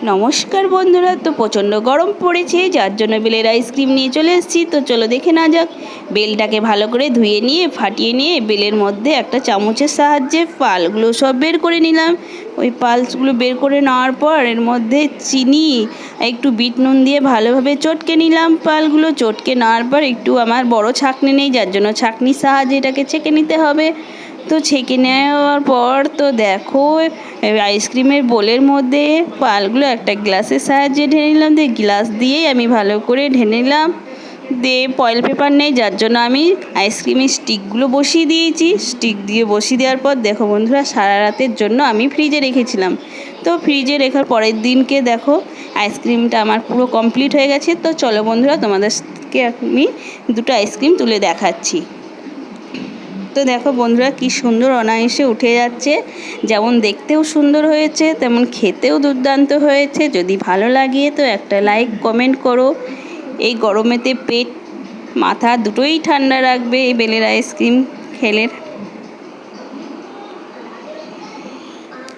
নমস্কার বন্ধুরা, তো প্রচণ্ড গরম পড়েছে, যার জন্য বেলের আইসক্রিম নিয়ে চলে এসেছি। তো চলো দেখে না যাক। বেলটাকে ভালো করে ধুয়ে নিয়ে ফাটিয়ে নিয়ে বেলের মধ্যে একটা চামচের সাহায্যে পালগুলো সব বের করে নিলাম। ওই পালসগুলো বের করে নেওয়ার পর এর মধ্যে চিনি একটু বিট নুন দিয়ে ভালোভাবে চটকে নিলাম। পালগুলো চটকে নেওয়ার পর একটু আমার বড় ছাঁকনি নেই, যার জন্য ছাঁকনির সাহায্যে এটাকে ছেঁকে নিতে হবে। তো ছেঁকে নেওয়ার পর তো দেখো আইসক্রিমের বোলের মধ্যে পালগুলো একটা গ্লাসের সাহায্যে ঢেলে নিলাম। দিয়ে গ্লাস দিয়েই আমি ভালো করে ঢেলে নিলাম। দিয়ে ফয়েল পেপার নেই, যার জন্য আমি আইসক্রিমের স্টিকগুলো বসিয়ে দিয়েছি। স্টিক দিয়ে বসিয়ে দেওয়ার পর দেখো বন্ধুরা, সারা রাতের জন্য আমি ফ্রিজে রেখেছিলাম। তো ফ্রিজে রেখার পরের দিনকে দেখো আইসক্রিমটা আমার পুরো কমপ্লিট হয়ে গেছে। তো চলো বন্ধুরা, তোমাদেরকে আমি দুটো আইসক্রিম তুলে দেখাচ্ছি। তো দেখো বন্ধুরা, কি সুন্দর অনায়াসে উঠে যাচ্ছে। যেমন দেখতেও সুন্দর হয়েছে, তেমন খেতেও দুর্দান্ত হয়েছে। যদি ভালো লাগে তো একটা লাইক কমেন্ট করো। এই গরমেতে পেট মাথা দুটোই ঠান্ডা রাখবে এই বেলের আইসক্রিম খেলে।